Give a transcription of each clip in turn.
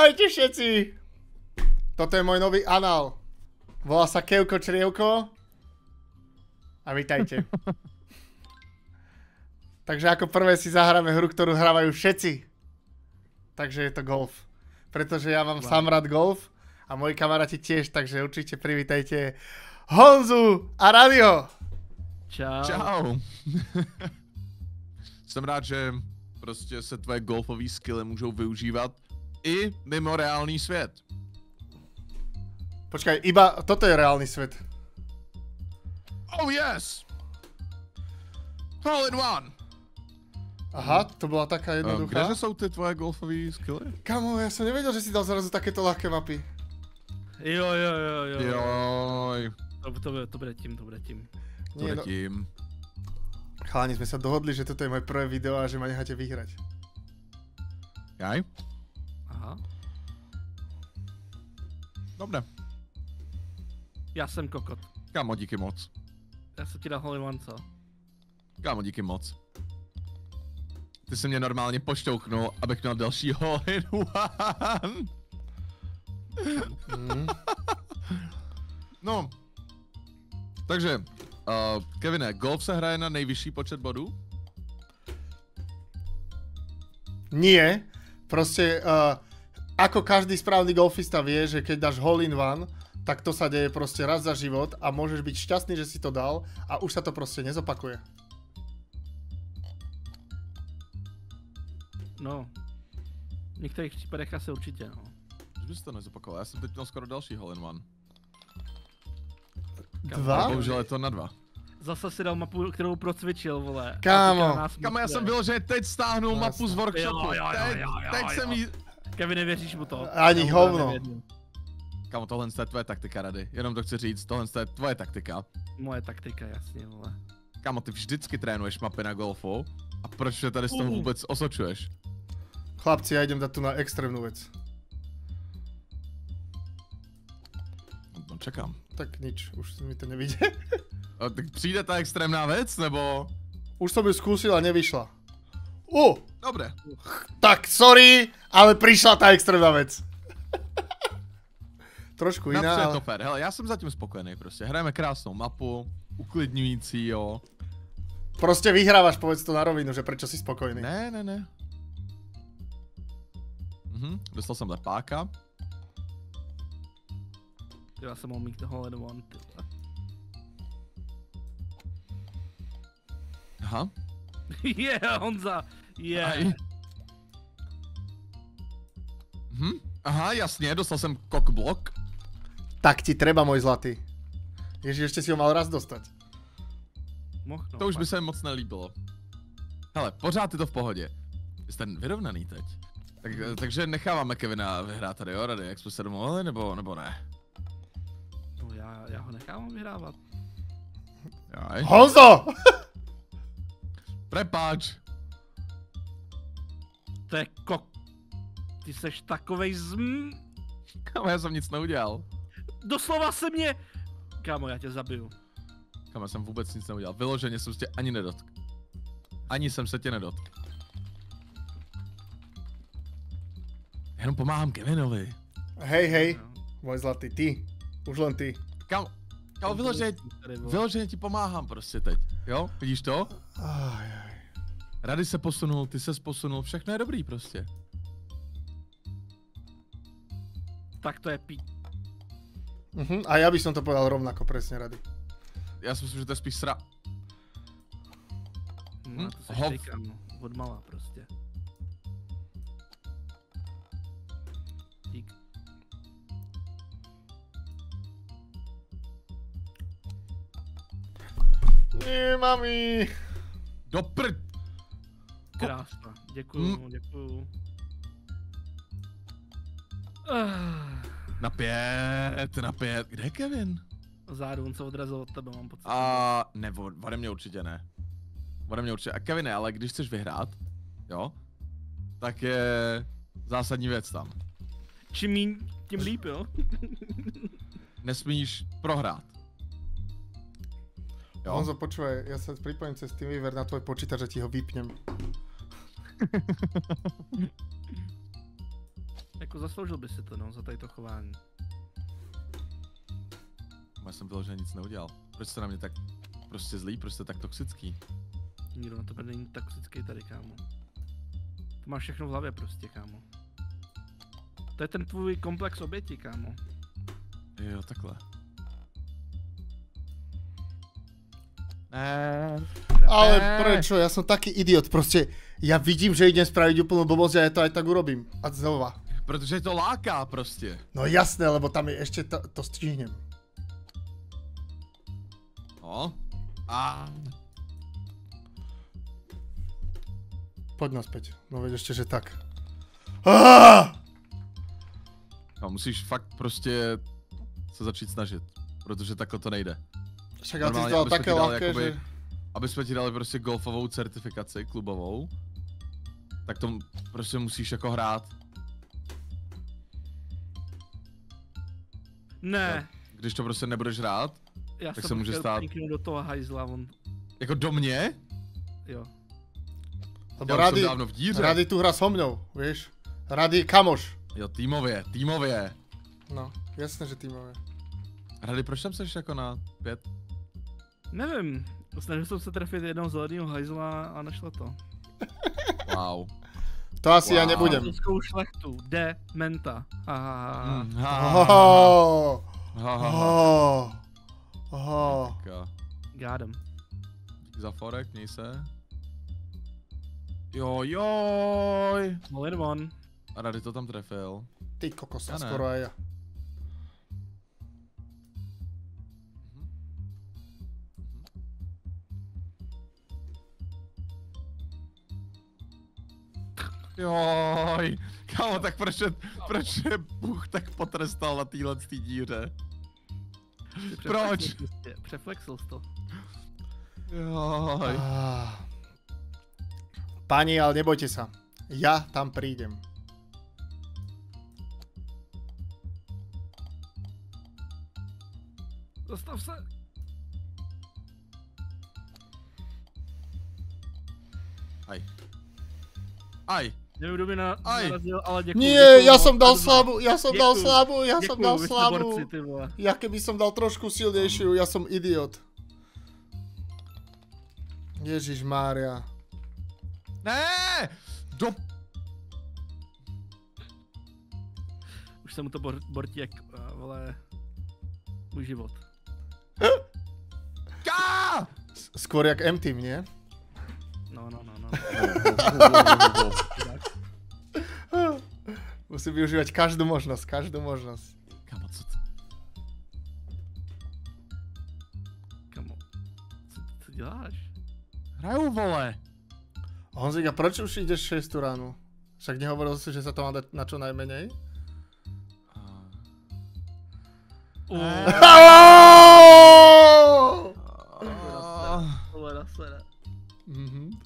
Vítajte všetci! Toto je môj nový anál. Volá sa Kevko Črievko. A vítajte. Takže ako prvé si zahráme hru, ktorú hrávajú všetci. Takže je to golf. Pretože ja mám sám rád golf a moji kamaráti tiež, takže určite privítajte Honzu a Radio. Čau. Čau. Jsem rád, že prostě se tvoje golfové skille můžou využívat i mimo reálný svět. Počkaj, iba toto je reálny svet. Oh yes! Hole in one! Aha, to bola taká jednoduchá. Kdeže jsou ty tvoje golfové skilly? Kamo, ja som nevedel, že si dal zrazu takéto ľahké mapy. Joj. To bude tím. Nie, no, chalani, sme sa dohodli, že toto je moje prvé video a že ma necháte vyhrať. Jaj? Aha. Dobře. Já jsem kokot. Kámo, díky moc. Já jsem ti dal hole in one, co? Kámo, díky moc. Ty jsi mě normálně pošťouchnul, abych měl další hole in one. No. Takže, Kevine, golf se hraje na nejvyšší počet bodů? Nie, proste ako každý správny golfista vie, že keď dáš hole in one, tak to sa deje proste raz za život a môžeš byť šťastný, že si to dal a už sa to proste nezopakuje. No. V některých případech asi určitě, no. Už bys to nezopakoval, já jsem teď měl skoro další hole in one. Dva? Bohužel je to na 2. Zase si dal mapu, kterou procvičil, vole. Kámo. Kámo, já jsem vyloženě teď stáhnul mapu z workshopu. Teď jsem jí... Kevin, nevěříš mu to? Ani hovno. Kámo, tohle je tvoje taktika, Rady. Jenom to chci říct, tohle je tvoje taktika. Moje taktika, jasně, vole. Kámo, ty vždycky trénuješ mapy na golfu. A proč se tady z toho vůbec osočuješ? Chlapci, ja idem dať tu na extrémnu vec. No, čekám. Tak nič, už mi to nevíde. A tak přijde ta extrémná věc, nebo? Už som ju skúsil a nevyšla. Dobre. Tak sorry, ale prišla tá extrémna vec. Trošku iná, Napřed ale... to fér. Hele, já jsem zatím spokojený prostě. Hrajeme krásnou mapu, uklidňující, jo. Proste vyhrávaš, povedz to na rovinu, že prečo si spokojný. Ne. Dostal jsem lepáka. Já jsem mohl mít hole in one, ty vole. Aha. Honza! Aj. Aha, jasně, dostal jsem cockblock. Tak ti treba, môj zlatý. Ježiš, ešte si ho mal raz dostať. Mohl, no, To už by se mi moc nelíbilo. Hele, pořád je to v pohodě. Jste vyrovnaný teď. Takže necháváme Kevina vyhrát tady, jo, Rady, jak jsme se domluvili, nebo ne? No, já ho nechávám vyhrávat. Jaj. Honzo! Prepáč. To je Ty seš takovej Kámo, já jsem nic neudělal. Doslova se mě... Kámo, já tě zabiju. Kámo, já jsem vůbec nic neudělal. Vyloženě jsem se tě ani nedotkl. Ani jsem se tě nedotkl. Jenom pomáhám Kevinovi. Hej, môj zlatý, ty. Už len ty. Kámo, vyloženě ti pomáhám prostě teď. Jo, vidíš to? Rady se posunul, ty ses posunul, všechno je dobrý prostě. Tak to je A ja by som to povedal rovnako, presne, Rady. Já si myslím, že to je spíš No, to seš ty, kámo. Od malá prostě. Dík. Nie, mami. Do Krásná. Děkuju. Na 5. Kde je Kevin? Zádu, on se odrazil od tebe, mám pocit. Ne, ode mě určitě ne. A Kevine, ale když chceš vyhrát, jo, tak je zásadní věc tam. Čím míň, tím líp, jo? Nesmíš prohrát. Jo? Honzo, počúvaj, ja sa pripojím cez TeamViewer na tvoj počítač a ti ho vypnem. Jako zasloužil by si to, no, za tady to chování. Já jsem vyloženě nic neudělal. Proč jste na mě tak prostě zlý, proč jste tak toxický? Nikdo na tebe není toxický tady, kámo. To máš všechno v hlavě prostě, kámo. To je ten tvůj komplex oběti, kámo. Jo, takhle. Ne. Ale prečo? Ja som taký idiot, proste. Ja vidím, že idem spraviť úplnú blbosť a ja to aj tak urobím. A znova. Protože to láká prostě. No jasné, lebo tam je ešte to stihnem. No. A. Poď naspäť. No veď ešte, že tak. No, musíš fakt prostě se začít snažit, protože takhle to nejde. Však ale ty jsi dal také ľahké, že... Aby jsme ti dali prostě golfovou certifikaci, klubovou, tak to prostě musíš jako hrát. Ne. Když to prostě nebudeš hrát, Já tak jsem se může stát... do toho hajzla, on... Jako do mě? Jo. Lebo Rady tu hra so mnou, vieš? Rady kamoš. Jo, týmově. No, jasné, že týmově. Rady, proč tam seš jako na 5? Nevím. Snažil jsem se trefit jednoho zelenýho hajzla a nešlo to. Wow. To asi ja nebudem. Ruskou šlechtu. Dementa. Got him. Dík za forek, měj se. Joj. All in one. A Rady to tam trefil. Ty kokos, skoro aj ja. Joj, kámo, tak proč je Bůh tak potrestal na téhletý díře? Proč? Přeflexil jsi to. Joj. Páni, ale nebojte sa. Ja tam prídem. Zastav se. Aj. Nevím, kdo by narazil, ale děkuju. Nie, ja som dal slabú. Ja keby som dal trošku silnejšiu, ja som idiot. Ježišmária. Ne! Už se mu to bortí jak, vole, můj život. Ká! Skôr jak M-Team, nie? No. Musím využívať každú možnosť. Kámo, co to? Kamo, co děláš? Hraju, vole. Honzik, a proč už ideš 6 ráno? Však nehovoril si, že sa to má dať na čo najmenej?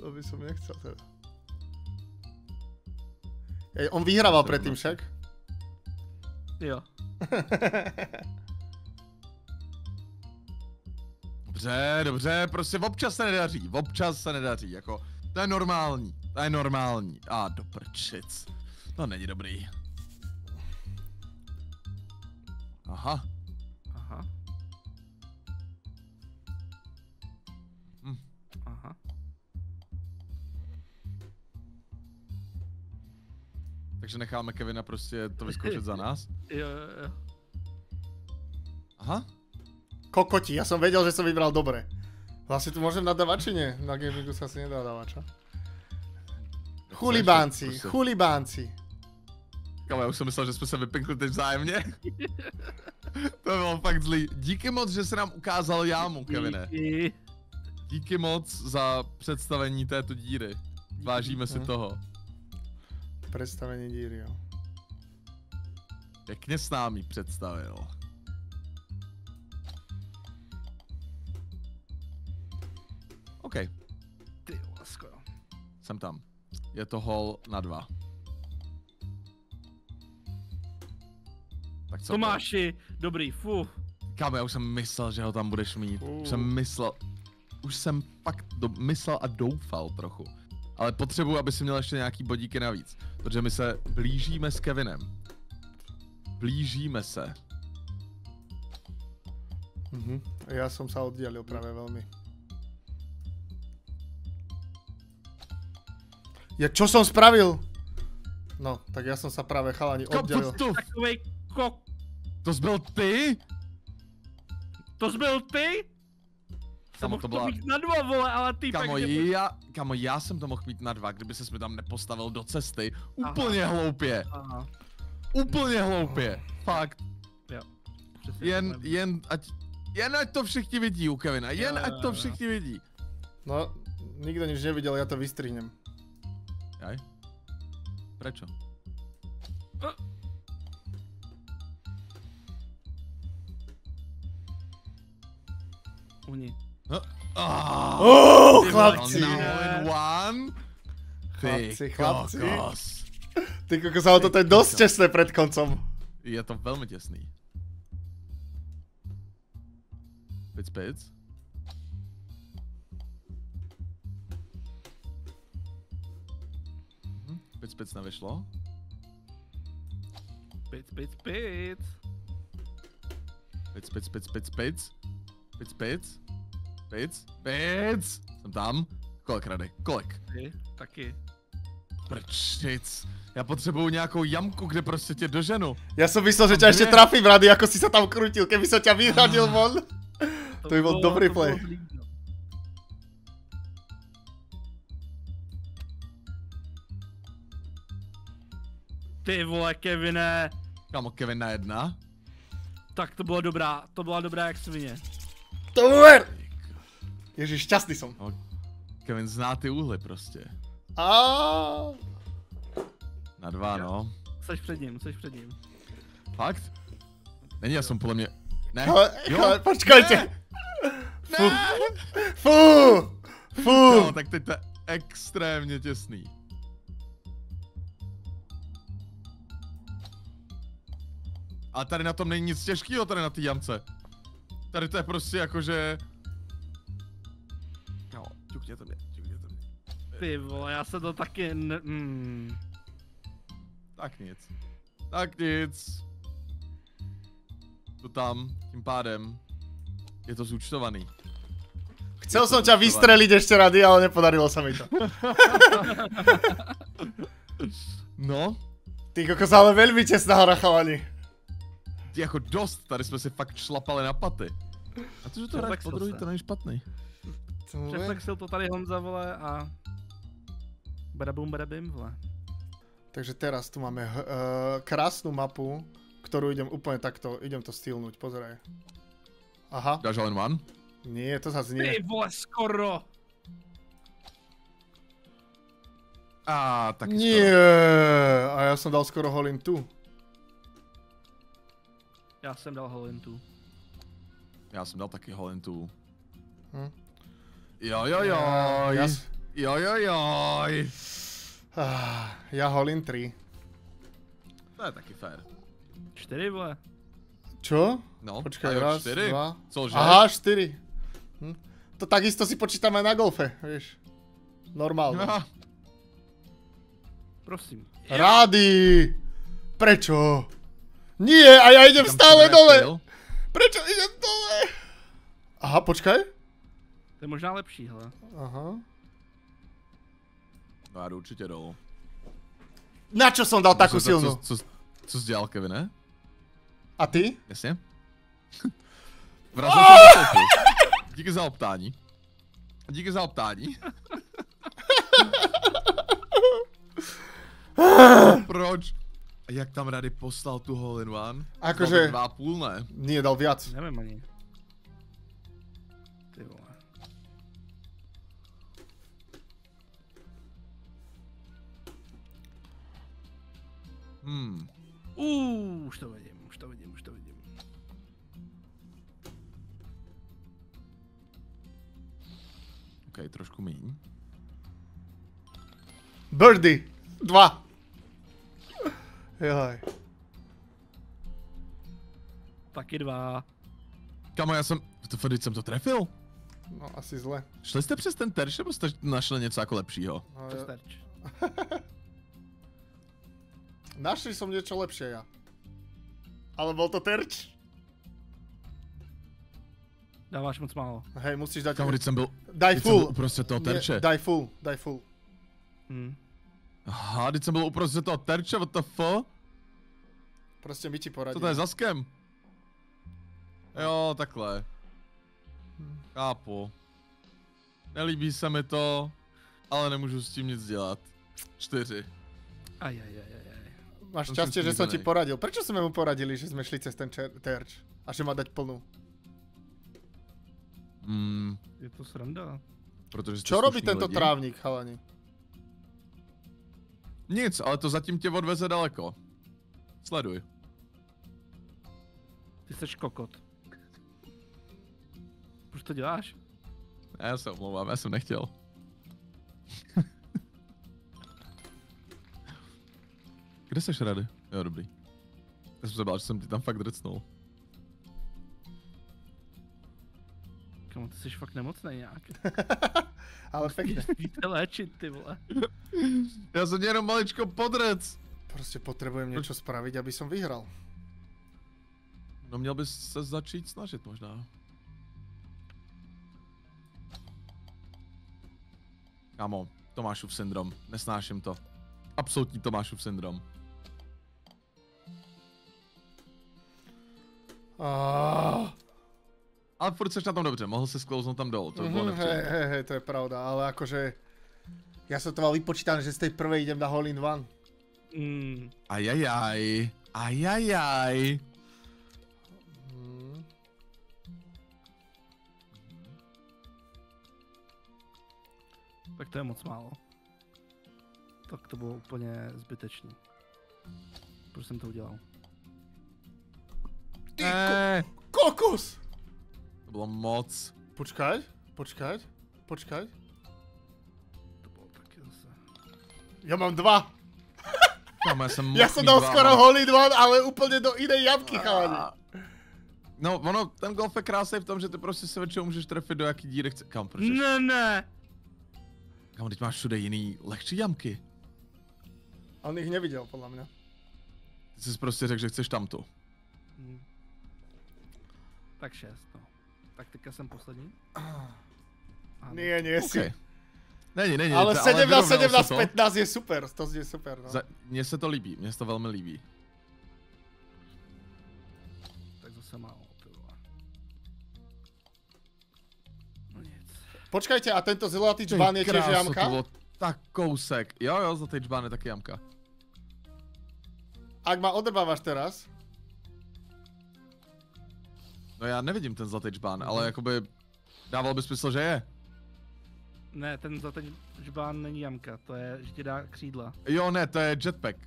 To by som nechcel teda. On vyhrával predtým však? Jo. Dobře, prostě občas se nedaří, jako, to je normální, do prčic, to není dobrý. Aha. Takže necháme Kevina prostě to vyzkoušet za nás? Jo. Aha. Kokoti, ja som vedel, že som vybral dobre. Vlastne tu môžem nadávať, či nie? Na gamingu sa asi nedá dávať, čo? Chulibánci. Kámo, já už jsem myslel, že jsme se vypinkli teď vzájemně. To bylo fakt zlý. Díky moc, že se nám ukázal jámu, Kevine. Díky moc za představení této díry. Vážíme si toho. Představení díry, jo. Pěkně s námi představil. OK. Ty lásko. Jsem tam. Je to hol na 2. Tak co? Tomáši, dobrý, fu. Kámo, já už jsem myslel, že ho tam budeš mít. Už jsem fakt myslel a doufal trochu. Ale potřebuji, aby si měl ještě nějaký bodíky navíc. Protože my se blížíme s Kevinem Blížíme se. Ja som sa oddialil práve veľmi. Ja čo som spravil? No, tak ja som sa práve chalani oddialil. Takovej kok... To zbyl ty? To zbyl ty? Kamo, to byla... mít na 2, vole, ale ty Kamo, já jsem to mohl mít na 2, kdyby ses mi tam nepostavil do cesty. Úplně hloupě. Aha. Úplně hloupě. Fakt. Jo. Jen ať to všichni vidí u Kevina. Jen ať to všichni vidí. No, nikto nič nevidel, ja to vystrihnem. Jaj? Prečo? Uni. Chlapci! Chlapci. Ty kokos, ale toto je dosť tesné pred koncom. Je to velmi těsný. Pic. Pic nevyšlo. Pic. Jsem tam. Kolik rady? Kolik? Ty, taky. Prčic. Já potřebuju nějakou jamku, kde prostě tě doženu. Ja som myslel, že ťa ešte trafím, Rady, ako si sa tam krútil. Keby som ťa vyhradil von. To by bol dobrý play. Ty vole, Kevine. Kámo, Kevin na 1. Tak to byla dobrá jak svině. To ver! Ježiš, šťastný som. No, Kevin zná ty úhly prostě. Na 2, no. Seš před ním. Fakt? Není, já jsem podle mě... Ne, jo? Počkajte! Fú! No, tak teď to je extrémně těsný. A tady na tom není nic těžkého, tady na té jamce. Tady to je prostě jakože... No, ťukněte mě. Ty vole, já se to taky Tak nic. To tam, tím pádem. Je to zúčtovaný. Chcel som ťa vystreliť ešte, Rady, ale nepodarilo sa mi to. No. Ty kokos, ale veľmi tesná hra, chalani. Jako dost, tady jsme si fakt šlapali na paty. A to, že to hraje po druhý, to není špatný. Přeflexil to tady Honza, vole, a... Badabum, vole. Takže teraz tu máme krásnu mapu, ktorú idem úplne takto, idem to stylnúť, pozeraj. Aha. Dáš all in one? Nie, to zase nie. Ty vole, skoro! Taky nie, a ja som dal skoro hole in two. Já jsem dal hole in two. Já jsem dal taky hole in two. Jojojoj. Ja hole in 3. To je taky fér. 4, vole. Čo? No, počkaj, raz, 4. Dva. Cože? Aha, 4. To takisto si počítame aj na golfe, vieš. Normálne. Ja. Prosím. Rady! Prečo? Nie, a ja idem stále dole! Prečo idem dole? Aha, počkaj. To je možná lepší, hele. Aha. No já jdu určitě dolů. Na čo som dal takú silnú? Co jsi dělal, Kevine? A ty? Jasně. Vrazil jsem se. Díky za optání. Díky za optání. Proč? Jak tam Rady poslal tu hole in one? Akože... 2,5, ne? Nie, dal viac. Nevím ani. Ty vole. Už to vidím. Ok, trošku míň. Birdie. 2. Joj. Taky 2. Kamo, já jsem... Teď jsem to trefil? No, asi zle. Šli jste přes ten terč, nebo jste našli něco jako lepšího? No, To terč. Našli som niečo lepšie ja. Ale bol to terč. Dáváš moc málo. Hej, musíš dať... Kámo, teď jsem byl... Daj teď jsem byl full. uprostřed toho terče. Daj full, daj full. Aha, teď jsem byl uprostřed toho terče, what the fuck? Prostě mi ti poradím. Co to je za skem? Jo, takhle. Chápu. Nelíbí se mi to, ale nemůžu s tím nic dělat. 4. Máš šťastie, že som ti poradil. Prečo sme mu poradili, že sme šli cez ten terč? A že má dať plnú? Je to sranda. Čo robí tento trávnik, chalani? Nic, ale to zatím tě odveze daleko. Sleduj. Ty jsi kokot. Proč to děláš? Já se omlouvám, já jsem nechtěl. Kde seš, Rady? Jo, dobrý. Já jsem se bál, že jsem ti tam fakt drcnul. Kamo, ty jsi fakt nemocnej nějak. Ale pekne. Víte léčit, ty vole. Já jsem tě jenom maličko podrec. Prostě potrebujem niečo spraviť, aby som vyhral. No měl bys se začít snažit možná. Kámo, Tomášův syndrom, nesnáším to. Absolutní Tomášův syndrom. Ale furt seš na tom dobře, mohl se sklouznout tam dolů, to by bylo nepříjemné. Hej, to je pravda, ale akože... Ja som to mal vypočítané, že z tej prvej idem na hole in one. Ajajaj, ajajaj. Tak to je moc málo. Tak to bylo úplně zbytečný. Proč jsem to udělal? Ty kokos! To bylo moc. Počkať. To bylo taky zase. Ja mám 2. Kámo, Ja som dal skoro hole in one, ale úplne do inej jamky, chalani. No, ono, ten golf je krásný v tom, že ty prostě se většinou můžeš trefit do jaký díry chce. Kam, proč? Ne. Kámo, teď máš všude jiný, lehčí jamky. On ich nevidel, podľa mňa. Ty jsi prostě řekl, že chceš tamtu. Tak 6, no. Tak teďka jsem poslední. Nie si. Okay. Není. Ale 17, vyrovnalo se 17, to. 15 je super, to je super, no. Mně se to líbí, mně se to velmi líbí. Tak zase málo, ty vole. No nic. Počkajte, a tento zlatý džbán je tiež jamka? To bylo tak kousek. Jo, zlatý džbán je taky jamka. Ak ma odrbávaš teraz... No já nevidím ten zlatý džbán, ale jakoby dával by smysl, že je. Ne, ten zlatý žbán není jamka, to je, že ti dá křídla. Jo, ne, to je jetpack.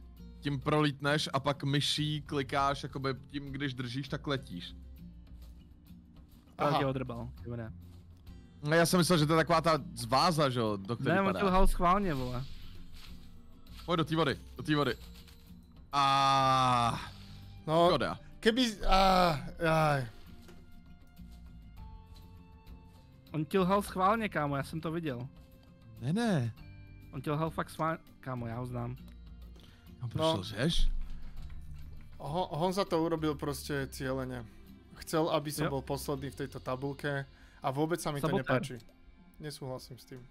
Tím prolítneš a pak myší klikáš, jakoby tím, když držíš, tak letíš. Tak tě odrbal, nebo ne? No já jsem myslel, že to je taková ta zváza, že jo, do které Ne, on padá. tě lhal schválně, vole. Pojď do té vody. No, škoda. keby... On ti lhal schválně, kámo, já jsem to viděl. Ne. On ti lhal fakt schválně, kámo, já ho znám. Proč lžeš? Honza to urobil proste cieľene. Chcel, aby som bol posledný v tejto tabulke a vôbec sa mi to nepáči. Nesúhlasím s tým.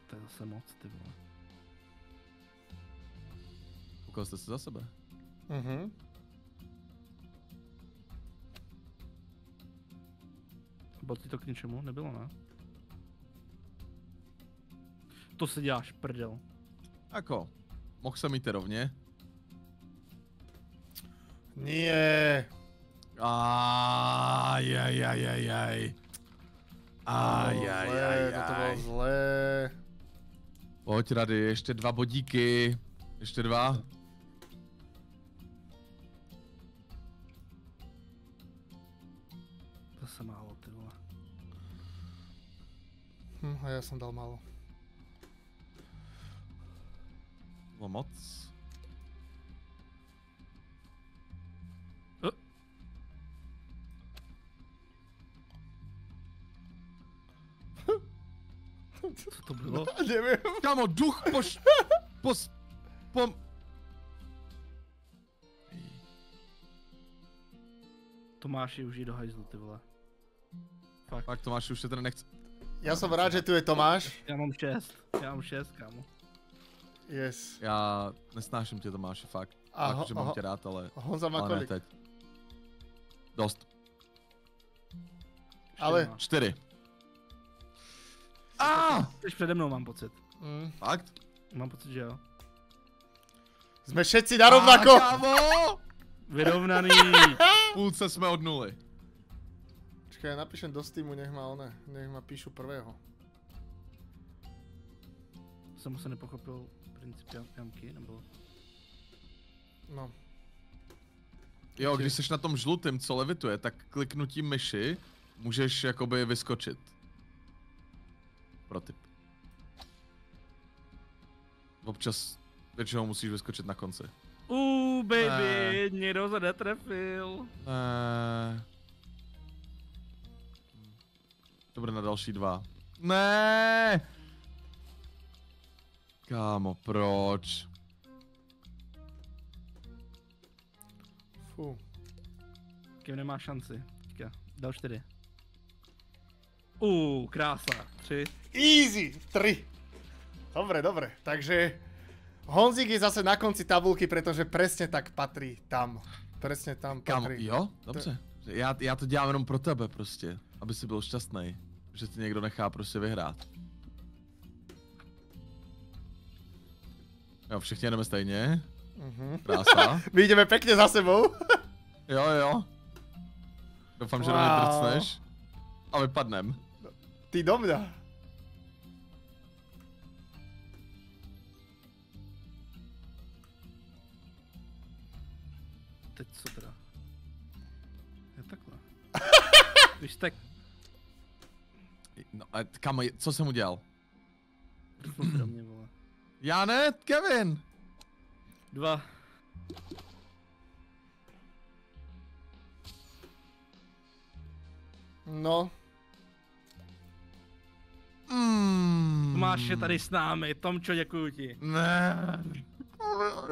To je zase moc, ty vole. Koukal jste se za sebe? Bylo ti to k ničemu? Nebylo, ne? To si děláš, prdel. Ako? Mohl jsem jít rovně? Nie. Ajajajajaj. Toto bylo zlé. Pojď, Rady, ještě 2 bodíky. Ještě 2. To se málo, ty vole. A ja som dal málo. Bylo moc. Co to bylo? Nevím. Kámo, duch Tomáši, už jdi do hajzlu, ty vole. Fakt Tomáš, už se teda nechce. Já jsem rád, že tu je Tomáš. Já mám 6, kámo. Yes. Já nesnáším tě, Tomáši, fakt. Fakt, že mám tě rád, ale... Honza má ale ne kolik? teď. Dost. Ale... 4. Jsi přede mnou, mám pocit. Fakt? Mám pocit, že jo. Jsme všetci narovnako! Kámo! Vyrovnaný. Půlce jsme od nuly. Čekaj, ja napíšem do Steamu, nech ma píšu prvého. Jsem se nepochopil princip jamky, nebo... No. Jo, když jsi na tom žlutém, co levituje, tak kliknutím myši můžeš jakoby vyskočit. Pro tip. Občas většinou musíš vyskočit na konci. Baby, někdo se netrefil. To bude na další 2. Ne. Kámo, proč? Fú. Kým nemá šanci. Teďka, dal 4. Krása. 3. Easy! 3. Dobre, takže... Honzik je zase na konci tabulky, pretože presne tak patrí tam. Presne tam patrí. Kámo, jo? Dobře. Já to dělám jenom pro tebe prostě. Aby si byl šťastný. Že ti někdo nechá prostě vyhrát. Jo, všichni jdeme stejně. Krása. My ideme pekne za sebou. Jo. Doufám, že do mě drcneš. A vypadnem. Ty do mňa. Teď co teda? Je takhle. Víš tak... No a kámo, co jsem udělal? Do mě, vole. Já ne, Kevin! 2. No. Tomáš je tady s námi, Tomčo, děkuju ti. Ne.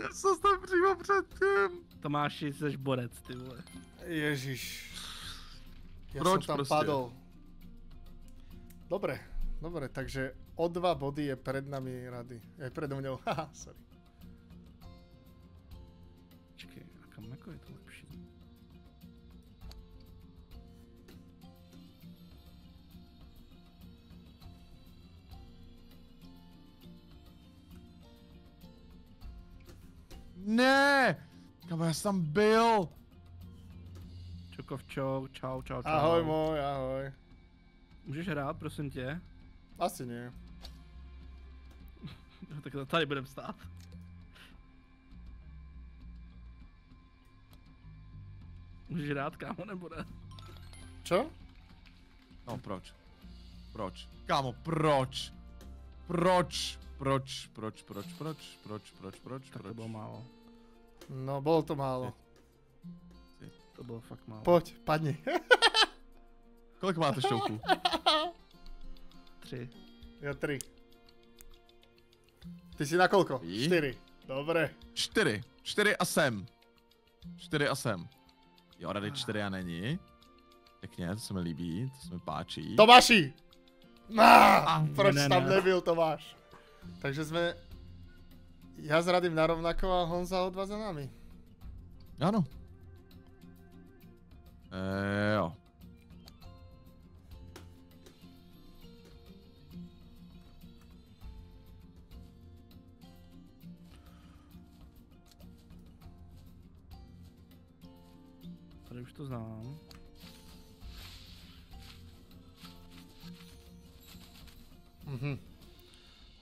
Já jsem tam přímo předtím. Tomáši, jsi borec, ty vole. Ježiš. Ja Proč som tam prostě? padol. Dobre, takže o 2 body je pred nami Rady. Je predo mňou, haha, sorry. Čekej, a kam jako je to lepší? Ne! Kámo, já jsem tam byl. Čokovčo, čau. Ahoj môj, ahoj. Můžeš hrát, prosím tě? Asi nie. No, tak tady budem stát. Můžeš hrát, kámo, nebo ne? Čo? No, proč? Proč? Kámo, proč? Proč? Tak to bylo málo. No, bolo to málo. To bylo fakt málo. Poď, padni. Kolik máte šťouků? 3. Ja 3. Ty si na koľko? 4. Dobre. 4 a sem. 4 a sem. Jo, Rady 4 a není. Pěkně, to se mi líbí, to se mi páčí. Tomáši! Proč tam nebyl Tomáš? Takže sme... Ja s Radym narovnako a Honza o 2 za nami. Ano. Jo. Tady už to znám.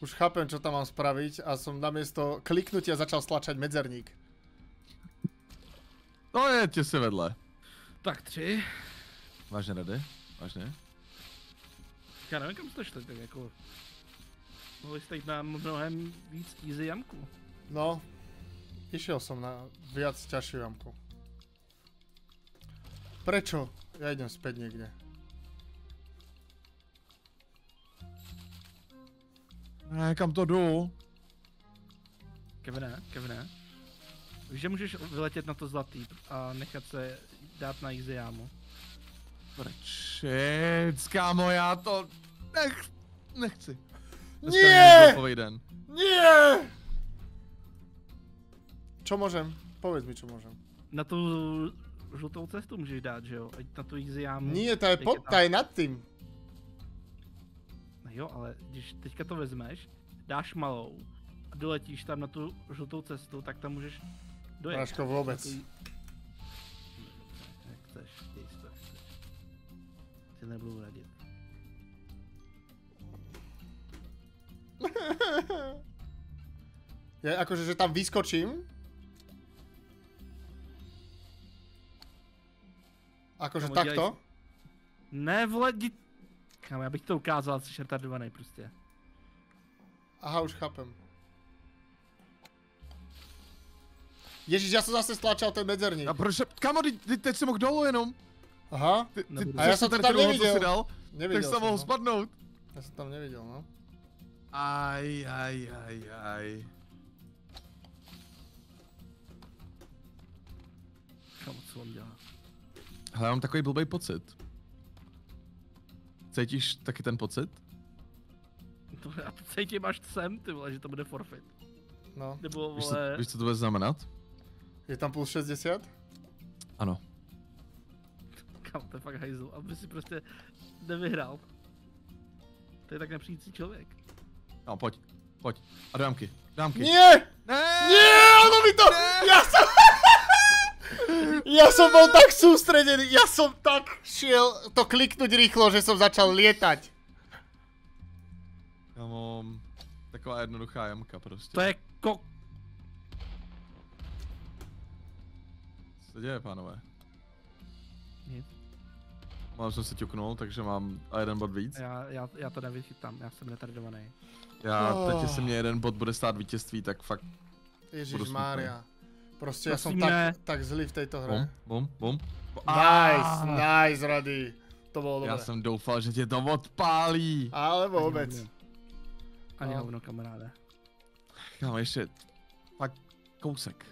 Už chápem, čo tam mám spraviť a som namiesto kliknutia začal stlačať medzerník. No je, tě si vedle. Tak 3. Vážně, Rady? Vážně? Já nevím, kam jste šli, tak jako... Mohli jste jít na mnohem víc easy jamku. No, išiel som na viac ťažšiu jamku. Prečo? Ja idem späť niekde. Ne, kam to jdu? Kevine. Víš, že můžeš vyletět na to zlatý a nechat se dát na easy jámu. Prčic, kámo, já to nechci. Nie! Nie! Čo môžem? Povedz mi, čo môžem. Na tu žlutou cestu můžeš dát, že jo? Ať na tu easy jámu. Nie, to je ta je nad tým. No jo, ale když teďka to vezmeš, dáš malou a doletíš tam na tu žlutou cestu, tak tam můžeš dojet. Práško vůbec. Jak chceš, děj si to, jak chceš. Si nebudu radit. Je akože, že tam vyskočím. Akože takto? Ne, vole, Kámo, já bych to ukázal, jsi retardovaný prostě. Aha, už chápem. Ježiš, já jsem zase stlačal ten medzerník. A proč, kámo, teď jsem mohl dolů jenom. Aha, a já jsem to tam neviděl. Tak jsem mohl spadnout. Já jsem tam neviděl, no. Aj. Kámo, co on dělá? Hele, mám takový blbý pocit. Cítíš taky ten pocit? To já cítím až sem, ty vole, že to bude forfeit. No. Nebo vole... Víš, co to bude znamenat? Je tam plus 60? Ano. Kámo, to je fakt hajzl, aby si prostě nevyhrál. To je tak nepřijící člověk. No, pojď. A dámky. Nie! Ne! Nie, ono mi to... Ne! Ja som bol tak sústredený, ja som tak šiel to kliknúť rýchlo, že som začal lietať. Kámo, taková jednoduchá jamka prostě. To je Co se děje, pánové? Nic. Mám jsem se ťuknul, takže mám a jeden bod víc. Já to nevychytám, já jsem retardovaný. Teď se mě jeden bod bude stát vítězství, tak fakt. Ježišmária. Prostě ja som tak zlý v tejto hre. Bum. Nice, Rady. To bolo dobré. Já jsem doufal, že tě to odpálí. Ale vůbec. Ani hovno, kamaráde. Kámo, ještě fakt kousek.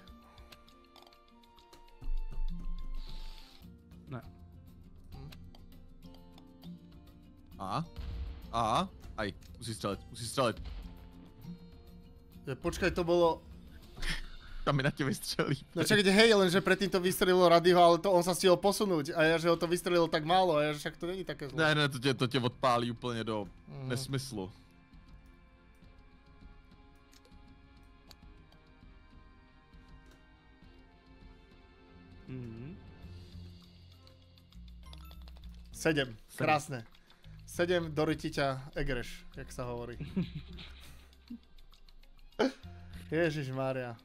Ne. Aj, musí střelit. Počkaj, to bolo... Tam mi na tě vystřelí. No čakajte, hej, lenže predtým to vystrelilo Radyho, ale to on sa stihol posunúť a ja, že ho to vystrelilo tak málo a ja, že však to není také zlé. Ne, to tě odpálí úplně do nesmyslu. Sedem, krásne. 7 do rytiťa egreš, jak sa hovorí. Ježišmária.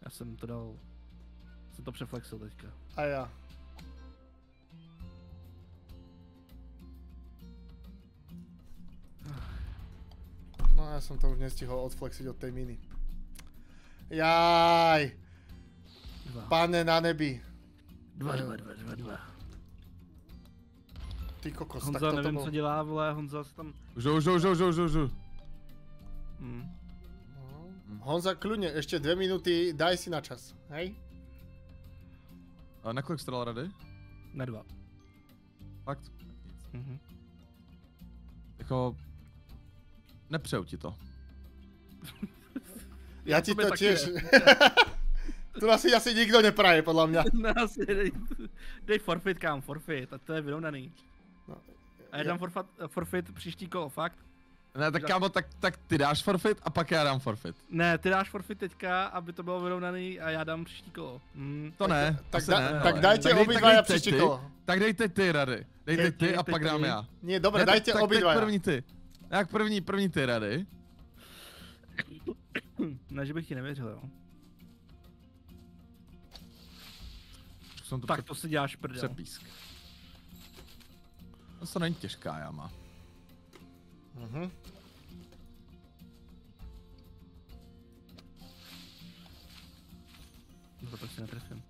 Já jsem to přeflexil teďka. A já. No ja som to už nestihol odflexiť od tej miny. Jaj. Pane na nebi. 2. Ty kokos, Honza, tak toto nevím, bol... co dělá, vole, Honza se tam... Už. Honza, kľudne, ešte 2 minúty, daj si na čas, hej? A na kolik strel Rady? Na 2. Fakt? Jako... Nepřeju ti to. Ja ti to tiež... Tu asi nikto nepraje, podľa mňa. No asi, dej forfeit, kámo, forfeit, a to je vyrovnaný. No, a já dám forfeit příští kolo, fakt? Ne, tak kámo, tak ty dáš forfeit a pak já dám forfeit. Ne, ty dáš forfeit teďka, aby to bylo vyrovnaný a já dám příští kolo. To ne, tak dajte obidvaja příští kolo. Tak dejte ty, Rady. Dejte ty a pak dám já. Nie, dobre, dajte obidvaja. Tak první ty. Jak první ty, Rady. Ne, že bych ti nevěřil, jo. Tak to si děláš prdel. Přepísk. To není těžká jama. To prostě netrefím.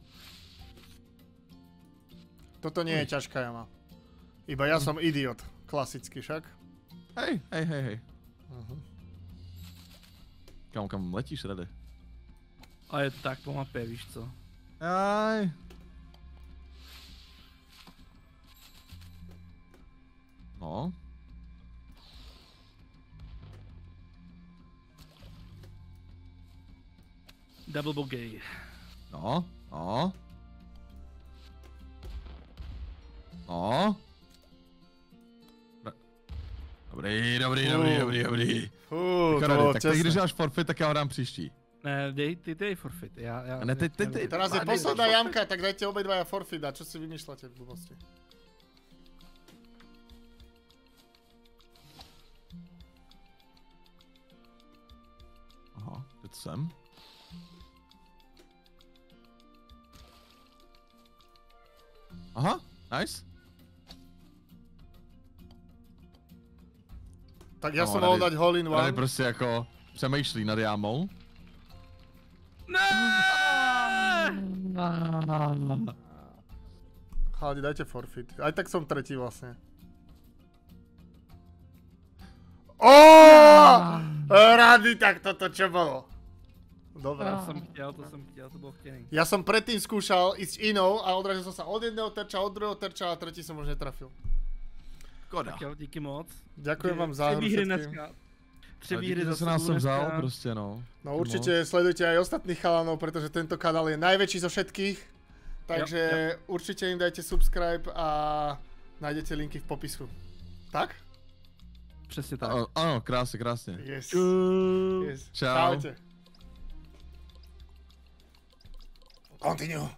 Toto nie je ťažká jama. Iba ja som idiot. Klasicky však. Hej. Kam letíš, Rade? A je to tak po mapě, víš co? Aj. No. Double bogey. No. Dobrý. Fú, to Karady, bolo tak ty, když tesné. dáš forfeit, tak já ho dám příští. Ne, dej forfeit, já... Ne, ty. Teraz je posledná jamka, tak dajte obidvaja forfeit a čo si vymýšľate v blbosti? Aha, teď sem. Aha, nice. Tak ja No, som mohol Rady- dať hole in Tady one. prostě jako přemýšlí nad jámou. Chalani, dajte forfeit. Aj tak som tretí vlastne. Rady, tak toto čo bolo? Dobre. To jsem chtěl, to bylo chtěný. Ja som predtým skúšal ísť inou a odrazil som sa od jedného terča, od druhého terča a tretí som už netrafil. Koda. Tak jo, díky moc. Ďakujem vám za hru všetkým. dneska. 3 Ale výhry díky, za že se nás sebou sem dneska. vzal, prostě no. No určite sledujte aj ostatných chalanov, pretože tento kanál je najväčší zo všetkých. Takže určite im dajte subscribe a nájdete linky v popisu. Tak? Přesně tak. Ano, krásně. Yes. Čau. Čaute. Continue.